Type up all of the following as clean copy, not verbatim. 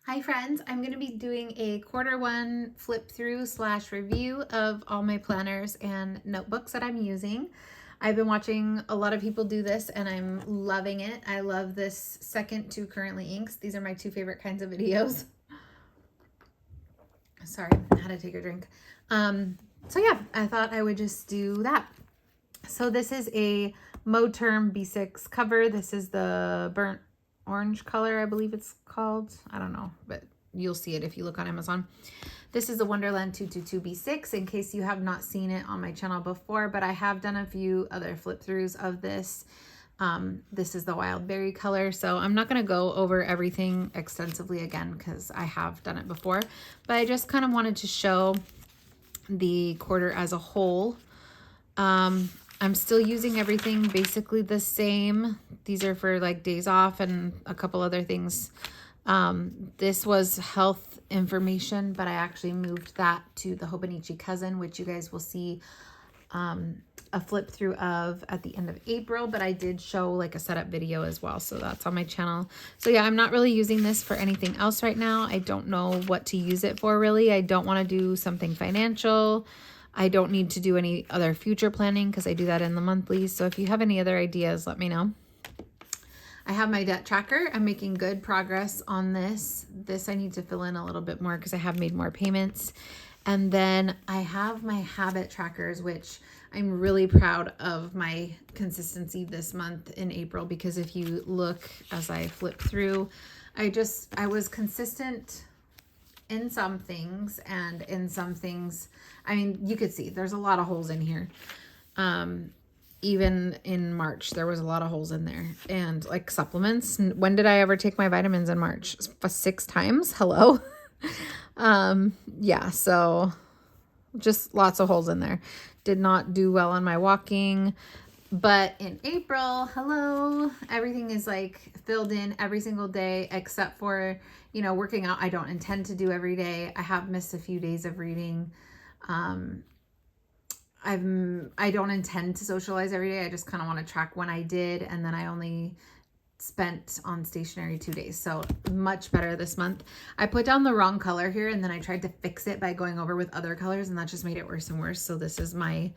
Hi friends, I'm going to be doing a quarter 1 flip through / review of all my planners and notebooks that I'm using. I've been watching a lot of people do this and I'm loving it. I love this second to currently inks. These are my two favorite kinds of videos. Sorry, I had to take a drink. So yeah, I thought I would just do that. So this is a Moterm B6 cover. This is the burnt orange color, I believe it's called. I don't know, but you'll see it if you look on Amazon. This is the Wonderland 222 B6 in case you have not seen it on my channel before, but I have done a few other flip throughs of this. This is the wild berry color, so I'm not going to go over everything extensively again because I have done it before, but I just kind of wanted to show the quarter as a whole. I'm still using everything basically the same. These are for like days off and a couple other things. This was health information, but I actually moved that to the Hobonichi cousin, which you guys will see a flip through of at the end of April, but I did show like a setup video as well. So that's on my channel. So yeah, I'm not really using this for anything else right now. I don't know what to use it for really. I don't want to do something financial. I don't need to do any other future planning because I do that in the monthly. So if you have any other ideas, let me know. I have my debt tracker. I'm making good progress on this. This I need to fill in a little bit more because I have made more payments. And then I have my habit trackers, which I'm really proud of my consistency this month in April, because if you look as I flip through, I was consistent in some things, and in some things, I mean, you could see there's a lot of holes in here. Even in March, there was a lot of holes in there. And like supplements, when did I ever take my vitamins in March? 6 times? Hello? Yeah, so just lots of holes in there. Did not do well on my walking. But in April, hello, everything is like filled in every single day except for, you know, working out. I don't intend to do every day. I have missed a few days of reading. I don't intend to socialize every day. I just kind of want to track when I did, and then I only spent on stationery 2 days. So much better this month. I put down the wrong color here, and then I tried to fix it by going over with other colors, and that just made it worse and worse. So this is my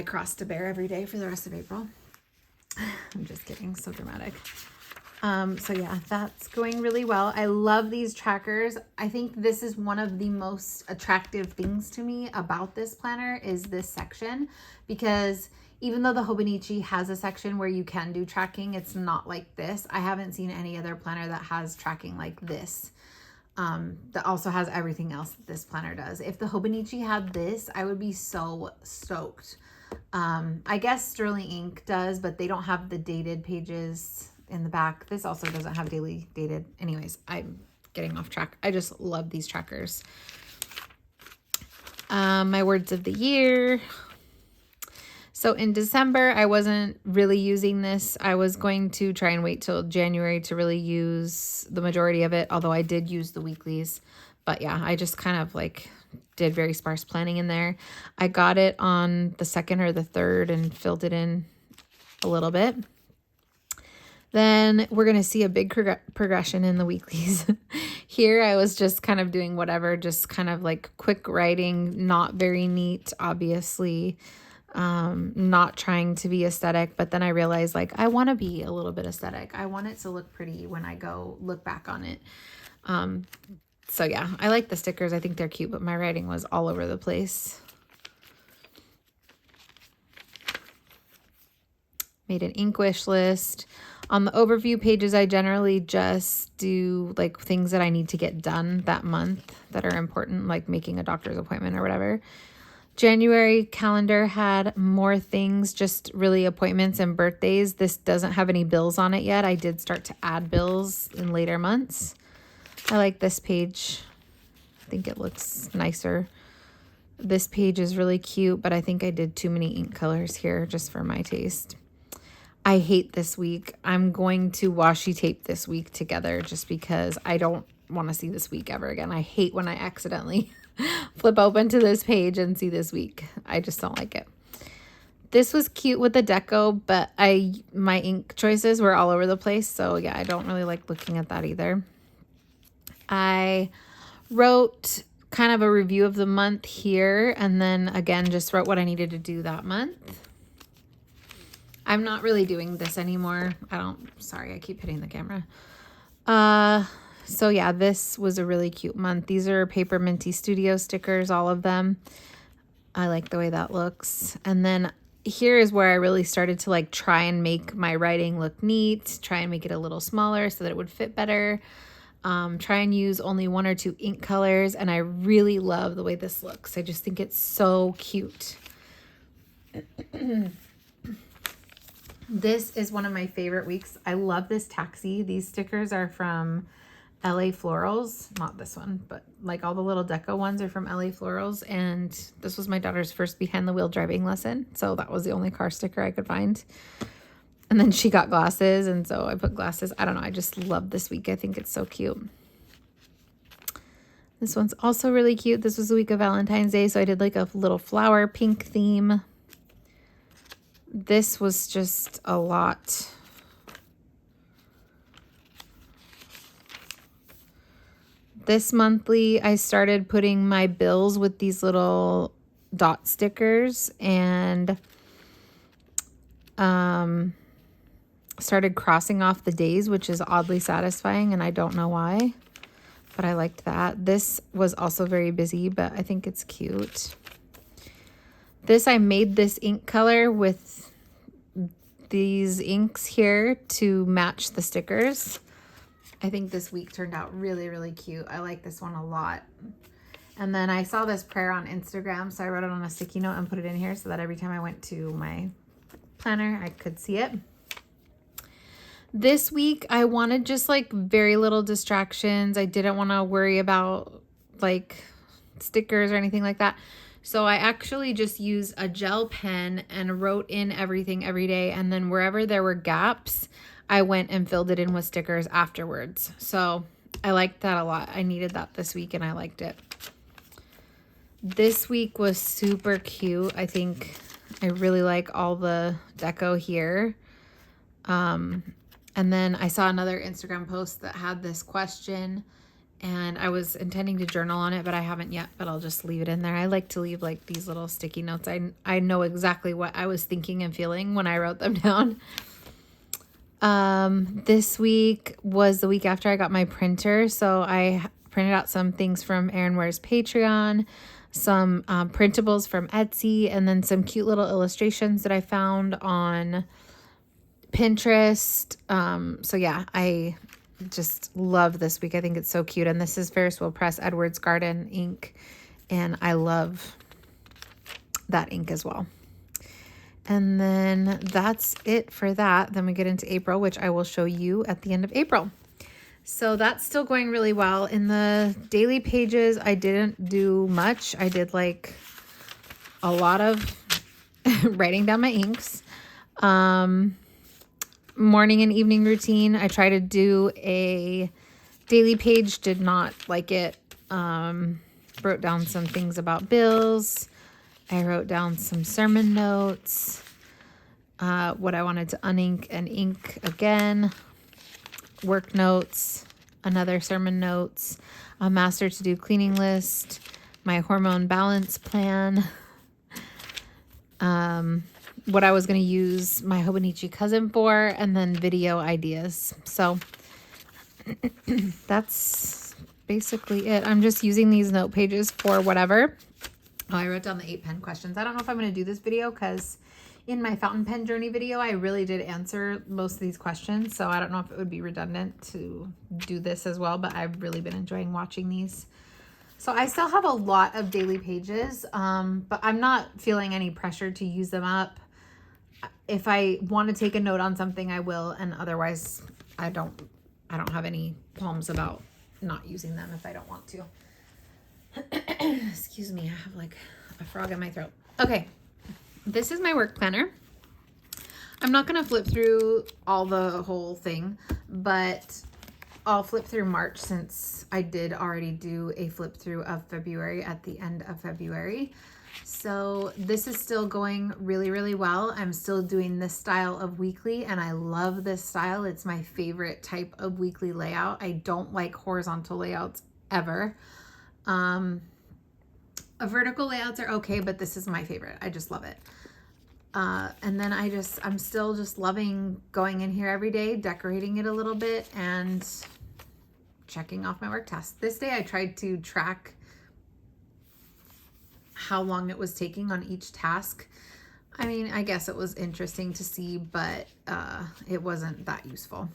cross to bear every day for the rest of April. I'm just kidding, so dramatic. So yeah, that's going really well. I love these trackers. I think this is one of the most attractive things to me about this planner is this section, because even though the Hobonichi has a section where you can do tracking, it's not like this. I haven't seen any other planner that has tracking like this. That also has everything else that this planner does. If the Hobonichi had this, I would be so stoked. I guess Sterling Ink does, but they don't have the dated pages in the back. This also doesn't have daily dated. Anyways, I'm getting off track. I just love these trackers. My words of the year. So in December, I wasn't really using this. I was going to try and wait till January to really use the majority of it, although I did use the weeklies. But yeah, I just kind of like did very sparse planning in there. I got it on the 2nd or the 3rd and filled it in a little bit. Then we're going to see a big progression in the weeklies. Here I was just kind of doing whatever, just kind of like quick writing, not very neat, obviously. Not trying to be aesthetic, but then I realized like I want to be a little bit aesthetic. I want it to look pretty when I go look back on it. So yeah, I like the stickers. I think they're cute, but my writing was all over the place. Made an ink wish list. On the overview pages, I generally just do like things that I need to get done that month that are important, like making a doctor's appointment or whatever. January calendar had more things, just really appointments and birthdays. This doesn't have any bills on it yet. I did start to add bills in later months. I like this page. I think it looks nicer. This page is really cute, but I think I did too many ink colors here just for my taste. I hate this week. I'm going to washi tape this week together just because I don't want to see this week ever again. I hate when I accidentally flip open to this page and see this week. I just don't like it. This was cute with the deco, but my ink choices were all over the place. So yeah, I don't really like looking at that either. I wrote kind of a review of the month here, and then again just wrote what I needed to do that month. I'm not really doing this anymore. Sorry, I keep hitting the camera. So yeah, this was a really cute month. These are Paper Minty Studio stickers, all of them. I like the way that looks. And then here is where I really started to like try and make my writing look neat, try and make it a little smaller so that it would fit better. Try and use only 1 or 2 ink colors, and I really love the way this looks. I just think it's so cute. This is one of my favorite weeks. I love this taxi. These stickers are from LA Florals. Not this one, but like all the little deco ones are from LA Florals. And this was my daughter's first behind the wheel driving lesson. So that was the only car sticker I could find. And then she got glasses, and so I put glasses. I don't know. I just love this week. I think it's so cute. This one's also really cute. This was the week of Valentine's Day, so I did like a little flower pink theme. This was just a lot. This monthly, I started putting my bills with these little dot stickers, and started crossing off the days, which is oddly satisfying, and I don't know why, but I liked that. This was also very busy, but I think it's cute. This, I made this ink color with these inks here to match the stickers. I think this week turned out really, really cute. I like this one a lot. And then I saw this prayer on Instagram, so I wrote it on a sticky note and put it in here so that every time I went to my planner, I could see it. This week, I wanted just like very little distractions. I didn't want to worry about like stickers or anything like that. So I actually just used a gel pen and wrote in everything every day. And then wherever there were gaps, I went and filled it in with stickers afterwards. So I liked that a lot. I needed that this week and I liked it. This week was super cute. I think I really like all the deco here. And then I saw another Instagram post that had this question, and I was intending to journal on it, but I haven't yet, but I'll just leave it in there. I like to leave like these little sticky notes. I know exactly what I was thinking and feeling when I wrote them down. This week was the week after I got my printer. So I printed out some things from Erin Ware's Patreon, some printables from Etsy, and then some cute little illustrations that I found on Pinterest. So yeah, I just love this week. I think it's so cute. And this is Ferris Wheel Press Edwards Garden ink, and I love that ink as well. And then that's it for that. Then we get into April, which I will show you at the end of April. So that's still going really well. In the daily pages, I didn't do much. I did like a lot of writing down my inks. Morning and evening routine, I try to do a daily page, did not like it. Wrote down some things about bills. I wrote down some sermon notes, what I wanted to unink and ink again, work notes, another sermon notes, a master to do cleaning list, my hormone balance plan, what I was going to use my hobonichi cousin for, and then video ideas. So that's basically it. I'm just using these note pages for whatever. Oh, I wrote down the 8 pen questions. I don't know if I'm going to do this video because in my fountain pen journey video, I really did answer most of these questions. So I don't know if it would be redundant to do this as well, but I've really been enjoying watching these. So I still have a lot of daily pages, but I'm not feeling any pressure to use them up. If I want to take a note on something, I will, and otherwise I don't have any qualms about not using them if I don't want to. Excuse me, I have like a frog in my throat. Okay, this is my work planner. I'm not going to flip through all the whole thing, but I'll flip through March since I did already do a flip through of February at the end of February. So this is still going really, really well. I'm still doing this style of weekly, and I love this style. It's my favorite type of weekly layout. I don't like horizontal layouts ever. Vertical layouts are okay, but this is my favorite. I just love it. And then I'm still just loving going in here every day, decorating it a little bit, and checking off my work tasks. This day I tried to track how long it was taking on each task. I mean, I guess it was interesting to see, but it wasn't that useful.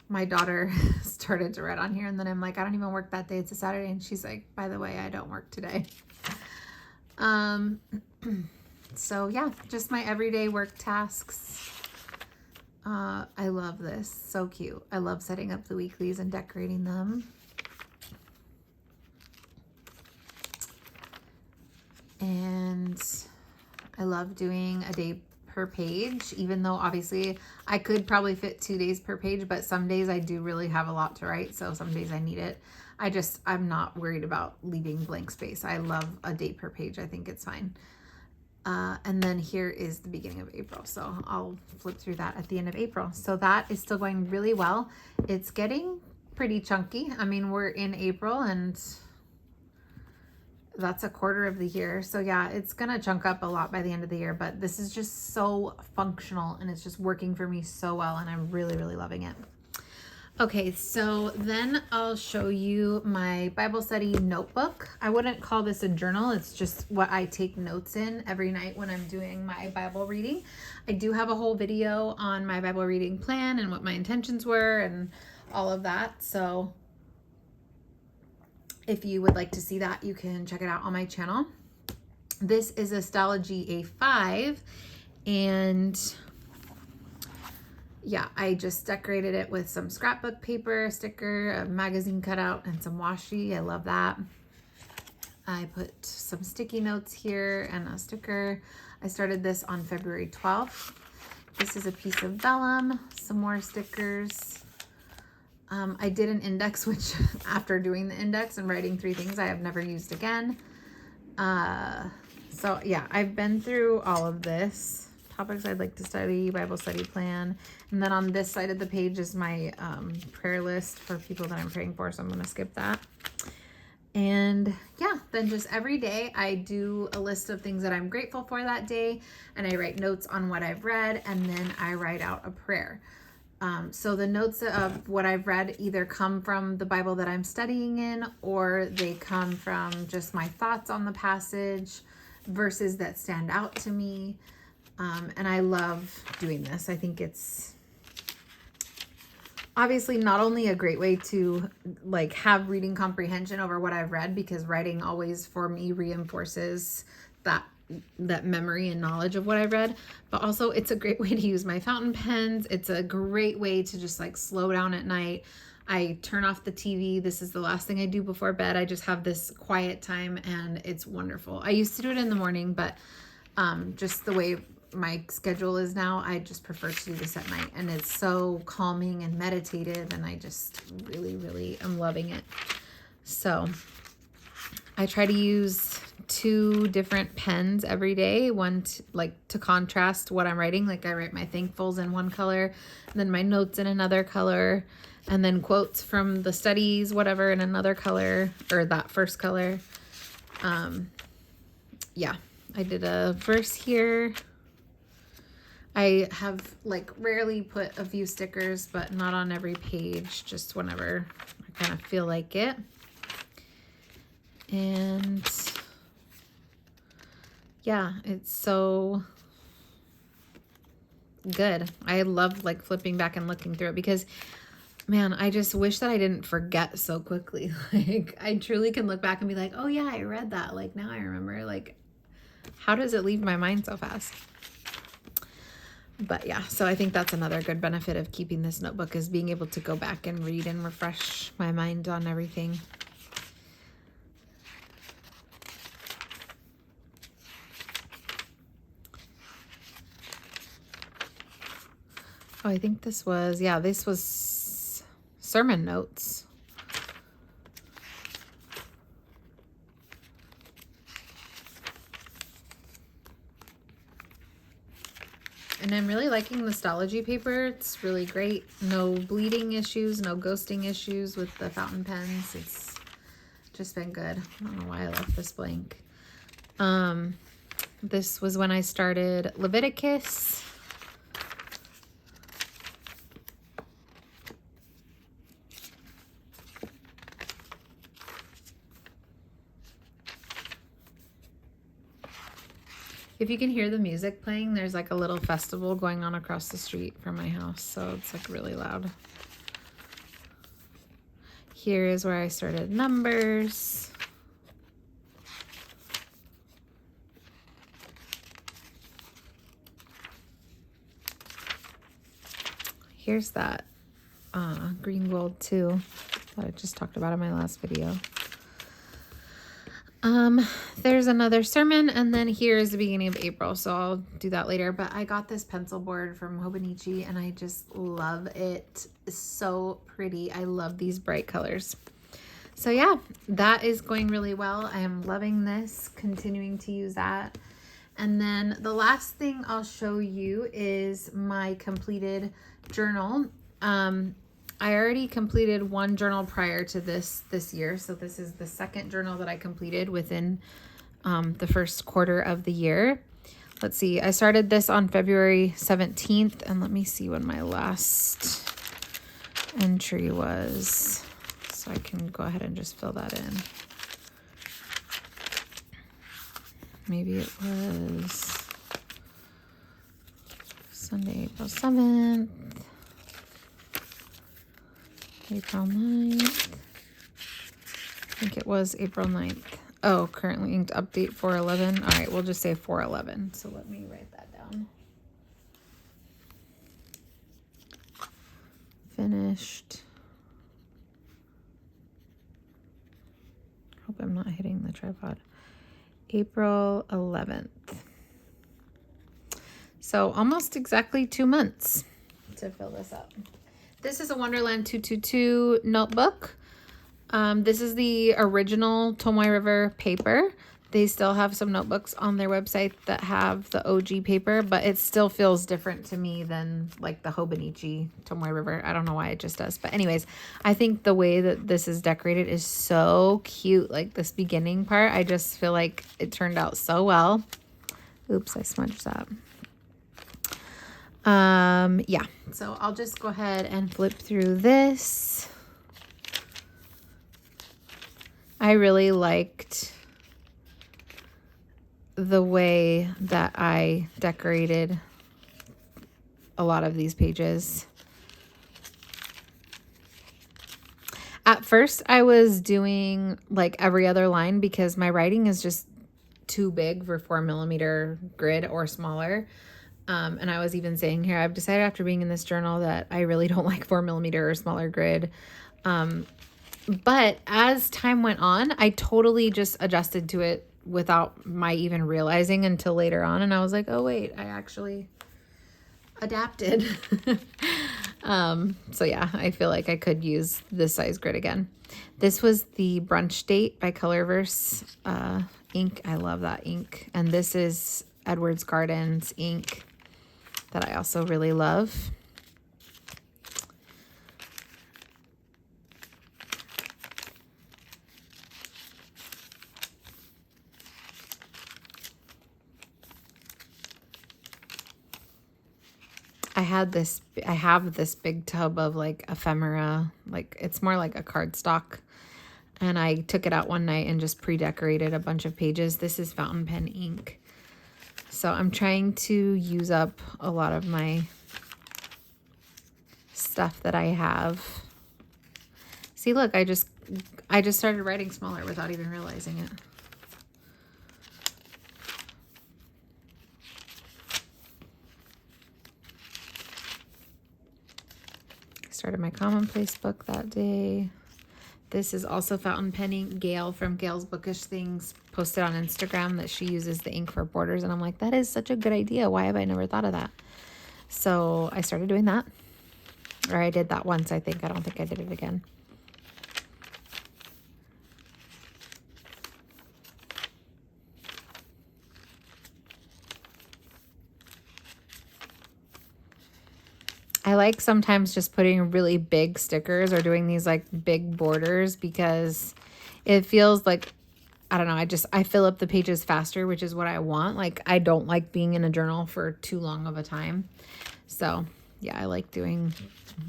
My daughter started to write on here, and then I'm like, I don't even work that day. It's a Saturday. And she's like, by the way, I don't work today. So yeah, just my everyday work tasks. I love this. So cute. I love setting up the weeklies and decorating them. And I love doing a day per page, even though obviously I could probably fit 2 days per page, but some days I do really have a lot to write, so some days I need it. I'm not worried about leaving blank space. I love a day per page. I think it's fine. And then here is the beginning of April, so I'll flip through that at the end of April. So that is still going really well. It's getting pretty chunky. I mean, we're in April, and that's a quarter of the year. So yeah, it's gonna chunk up a lot by the end of the year, but this is just so functional, and it's just working for me so well, and I'm really, really loving it. Okay, so then I'll show you my Bible study notebook. I wouldn't call this a journal. It's just what I take notes in every night when I'm doing my Bible reading. I do have a whole video on my Bible reading plan and what my intentions were and all of that. So if you would like to see that, you can check it out on my channel. This is a Stalogy A5, and yeah, I just decorated it with some scrapbook paper, a sticker, a magazine cutout, and some washi. I love that. I put some sticky notes here and a sticker. I started this on February 12th. This is a piece of vellum, some more stickers. I did an index, which after doing the index and writing 3 things I have never used again. So yeah, I've been through all of this. Topics I'd like to study, Bible study plan. And then on this side of the page is my prayer list for people that I'm praying for, so I'm going to skip that. And yeah, then just every day I do a list of things that I'm grateful for that day, and I write notes on what I've read, and then I write out a prayer. So the notes of what I've read either come from the Bible that I'm studying in, or they come from just my thoughts on the passage, verses that stand out to me. And I love doing this. I think it's obviously not only a great way to like have reading comprehension over what I've read, because writing always for me reinforces that memory and knowledge of what I've read, but also it's a great way to use my fountain pens. It's a great way to just like slow down at night. I turn off the TV. This is the last thing I do before bed. I just have this quiet time, and it's wonderful. I used to do it in the morning, but just the way my schedule is now, I just prefer to do this at night, and it's so calming and meditative, and I just really, really am loving it. So I try to use 2 different pens every day, one to contrast what I'm writing. Like I write my thankfuls in one color, and then my notes in another color, and then quotes from the studies, whatever, in another color, or that first color. Yeah, I did a verse here. I have like rarely put a few stickers, but not on every page, just whenever I kind of feel like it. And yeah, it's so good. I love like flipping back and looking through it, because man, I just wish that I didn't forget so quickly. Like I truly can look back and be like, oh yeah, I read that. Like now I remember. Like how does it leave my mind so fast? But yeah, so I think that's another good benefit of keeping this notebook, is being able to go back and read and refresh my mind on everything. Oh, I think this was sermon notes. And I'm really liking the stalogy paper. It's really great. No bleeding issues, no ghosting issues with the fountain pens. It's just been good. I don't know why I left this blank. This was when I started Leviticus. If you can hear the music playing, there's like a little festival going on across the street from my house, so it's like really loud. Here is where I started numbers. Here's that green gold too that I just talked about in my last video. There's another sermon, and then here's the beginning of April, so I'll do that later. But I got this pencil board from Hobonichi, and I just love it. It's so pretty. I love these bright colors. So yeah, that is going really well. I am loving this, continuing to use that. And then the last thing I'll show you is my completed journal. I already completed one journal prior to this year. So this is the second journal that I completed within the first quarter of the year. Let's see. I started this on February 17th. And let me see when my last entry was. So I can go ahead and just fill that in. Maybe it was Sunday, April 7th. April 9th. I think it was April 9th. Oh, currently inked update 4/11. All right, we'll just say 4/11. So let me write that down. Finished. Hope I'm not hitting the tripod. April 11th. So almost exactly 2 months to fill this up. This is a Wonderland222 notebook. This is the original Tomoe River paper. They still have some notebooks on their website that have the OG paper, but it still feels different to me than like the Hobonichi Tomoe River. I don't know why it just does. But anyways, I think the way that this is decorated is so cute. Like this beginning part, I just feel like it turned out so well. Oops, I smudged that. Yeah, so I'll just go ahead and flip through this. I really liked the way that I decorated a lot of these pages. At first, I was doing like every other line because my writing is just too big for 4mm grid or smaller. And I was even saying here, I've decided after being in this journal that I really don't like 4mm or smaller grid. But as time went on, I totally just adjusted to it without my even realizing until later on. And I was like, oh, wait, I actually adapted. So yeah, I feel like I could use this size grid again. This was the Brunch Date by Colorverse ink. I love that ink. And this is Edwards Gardens ink that I also really love. I have this big tub of like ephemera, like it's more like a cardstock. And I took it out one night and just pre-decorated a bunch of pages. This is fountain pen ink. So I'm trying to use up a lot of my stuff that I have. See, look, I just started writing smaller without even realizing it. Started my commonplace book that day. This is also fountain pen ink. Gail from Gail's Bookish Things posted on Instagram that she uses the ink for borders. And I'm like, that is such a good idea. Why have I never thought of that? So I started doing that. Or I did that once, I think. I don't think I did it again. I like sometimes just putting really big stickers or doing these like big borders because it feels like, I don't know, I fill up the pages faster, which is what I want. Like, I don't like being in a journal for too long of a time. So yeah, I like doing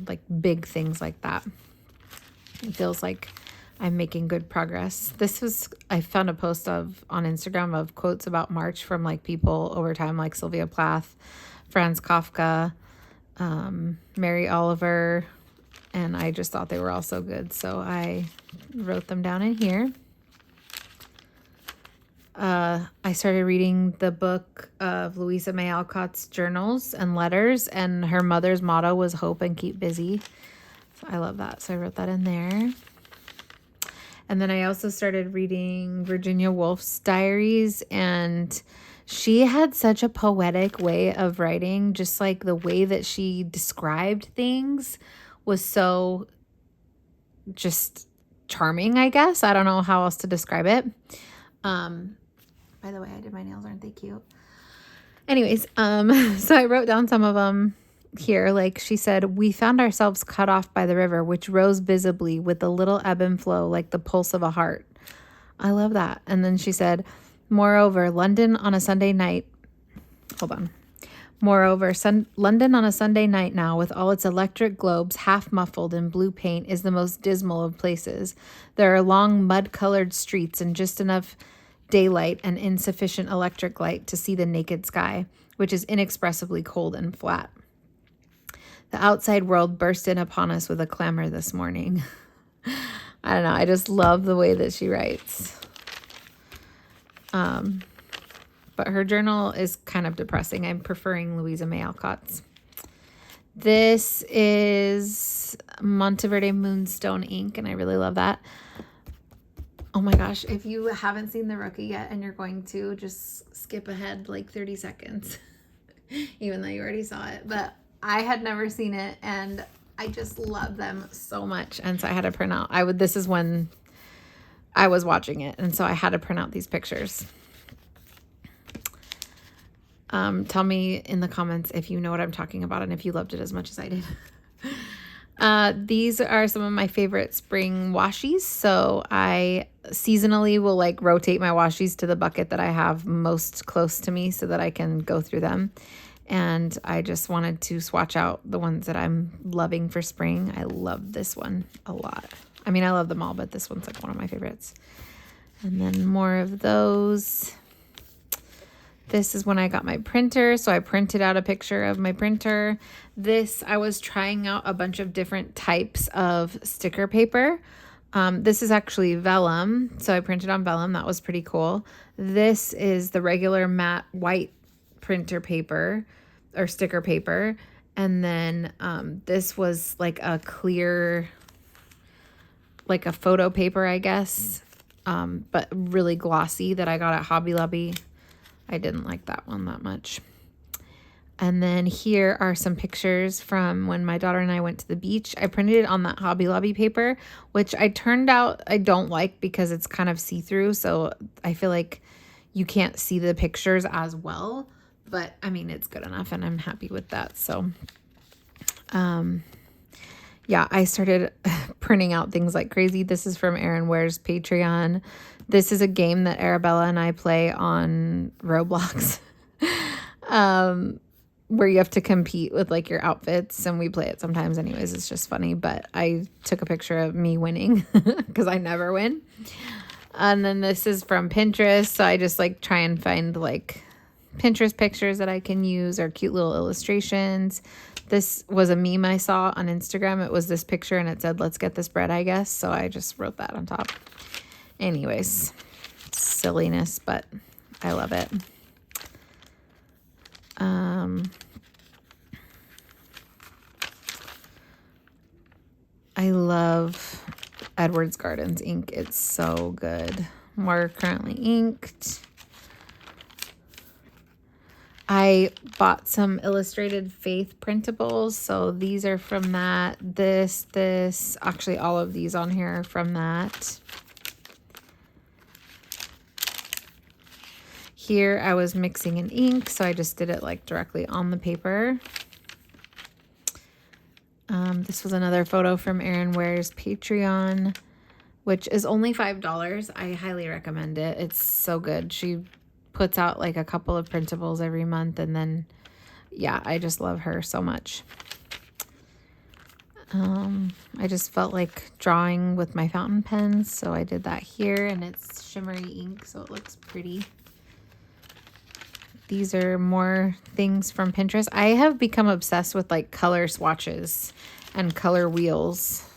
like big things like that. It feels like I'm making good progress. I found a post on Instagram of quotes about March from like people over time, like Sylvia Plath, Franz Kafka, Mary Oliver, and I just thought they were all so good. So I wrote them down in here. I started reading the book of Louisa May Alcott's journals and letters, and her mother's motto was hope and keep busy. So I love that. So I wrote that in there. And then I also started reading Virginia Woolf's diaries, and she had such a poetic way of writing. Just like the way that she described things was so just charming, I guess. I don't know how else to describe it. By the way, I did my nails. Aren't they cute? Anyways, so I wrote down some of them here. Like she said, we found ourselves cut off by the river, which rose visibly with a little ebb and flow like the pulse of a heart. I love that. And then she said, moreover, London on a Sunday night. Hold on. Moreover, London on a Sunday night now, with all its electric globes half muffled in blue paint, is the most dismal of places. There are long mud-colored streets and just enough daylight and insufficient electric light to see the naked sky, which is inexpressibly cold and flat. The outside world burst in upon us with a clamor this morning. I don't know. I just love the way that she writes. But her journal is kind of depressing. I'm preferring Louisa May Alcott's. This is Monteverde Moonstone ink, and I really love that. Oh my gosh, if you haven't seen the rookie yet and you're going to, just skip ahead like 30 seconds, even though you already saw it. But I had never seen it, and I just love them so much. And so I had to print out. This is when I was watching it, and so I had to print out these pictures. Tell me in the comments if you know what I'm talking about and if you loved it as much as I did. These are some of my favorite spring washies. So I seasonally will like rotate my washies to the bucket that I have most close to me so that I can go through them. And I just wanted to swatch out the ones that I'm loving for spring. I love this one a lot. I mean, I love them all, but this one's like one of my favorites. And then more of those. This is when I got my printer. So I printed out a picture of my printer. I was trying out a bunch of different types of sticker paper. This is actually vellum. So I printed on vellum. That was pretty cool. This is the regular matte white printer paper or sticker paper. And then this was like a clear, like a photo paper, I guess, but really glossy that I got at Hobby Lobby. I didn't like that one that much. And then here are some pictures from when my daughter and I went to the beach. I printed it on that Hobby Lobby paper, which I don't like because it's kind of see-through. So I feel like you can't see the pictures as well. But I mean, it's good enough and I'm happy with that. So yeah, I started printing out things like crazy. This is from Erin Ware's Patreon. This is a game that Arabella and I play on Roblox, where you have to compete with like your outfits, and we play it sometimes anyways. It's just funny, but I took a picture of me winning because I never win. And then this is from Pinterest. So I just like try and find like Pinterest pictures that I can use or cute little illustrations. This was a meme I saw on Instagram. It was this picture and it said, let's get this bread, I guess. So I just wrote that on top. Anyways, silliness, but I love it. I love Edwards Gardens ink. It's so good. More currently inked. I bought some Illustrated Faith printables. So these are from that. Actually all of these on here are from that. Here I was mixing an ink, so I just did it like directly on the paper. This was another photo from Erin Ware's Patreon, which is only $5. I highly recommend it. It's so good. She puts out like a couple of printables every month, and then, yeah, I just love her so much. I just felt like drawing with my fountain pens, so I did that here, and it's shimmery ink, so it looks pretty. These are more things from Pinterest. I have become obsessed with like color swatches and color wheels.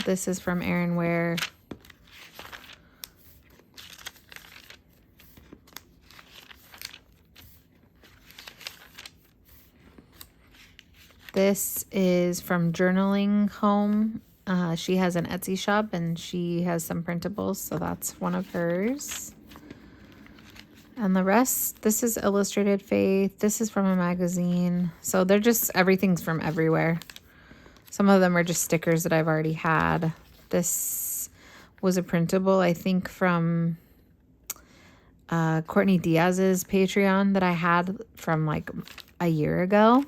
This is from Erin Ware. This is from Journaling Home. She has an Etsy shop and she has some printables, so that's one of hers. And the rest, this is Illustrated Faith. This is from a magazine. So they're just, everything's from everywhere. Some of them are just stickers that I've already had. This was a printable, I think, from Courtney Diaz's Patreon that I had from like a year ago.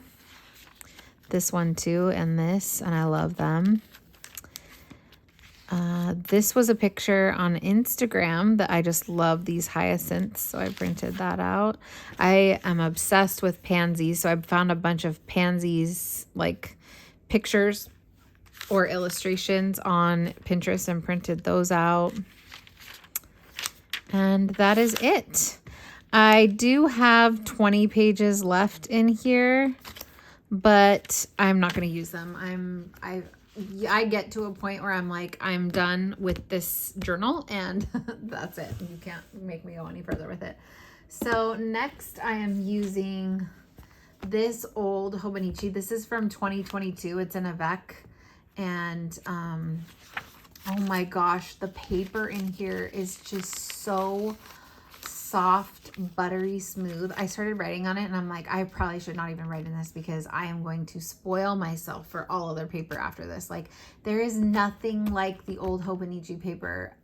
This one too, and this, and I love them. This was a picture on Instagram that I just love these hyacinths, so I printed that out. I am obsessed with pansies, so I found a bunch of pansies, like pictures or illustrations on Pinterest and printed those out. And that is it. I do have 20 pages left in here, but I'm not going to use them. I get to a point where I'm like, I'm done with this journal and that's it. You can't make me go any further with it. So next I am using this old hobonichi. This is from 2022. It's in a Vec, and oh my gosh, the paper in here is just so soft, buttery smooth. I started writing on it and I'm like, I probably should not even write in this because I am going to spoil myself for all other paper after this. Like, there is nothing like the old hobonichi paper.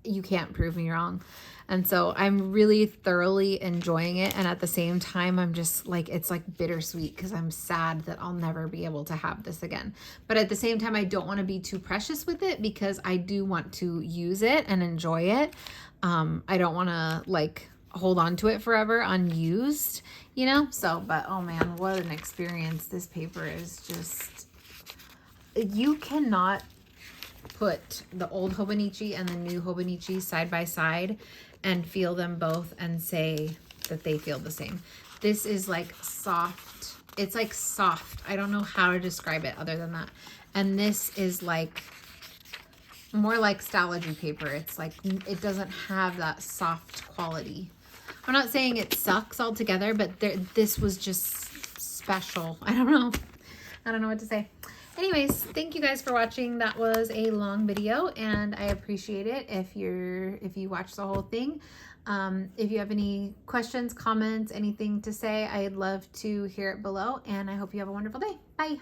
You can't prove me wrong. And so I'm really thoroughly enjoying it, and at the same time I'm just like, it's like bittersweet because I'm sad that I'll never be able to have this again. But at the same time, I don't want to be too precious with it because I do want to use it and enjoy it. I don't want to like hold on to it forever unused, you know? So, but oh man, what an experience. This paper is just, you cannot put the old hobonichi and the new hobonichi side by side and feel them both and say that they feel the same. This is like soft. It's like soft. I don't know how to describe it other than that. And this is like more like stalogy paper. It's like, it doesn't have that soft quality. I'm not saying it sucks altogether, but this was just special. I don't know what to say. Anyways, thank you guys for watching. That was a long video and I appreciate it if you watch the whole thing. If you have any questions, comments, anything to say, I'd love to hear it below, and I hope you have a wonderful day. Bye.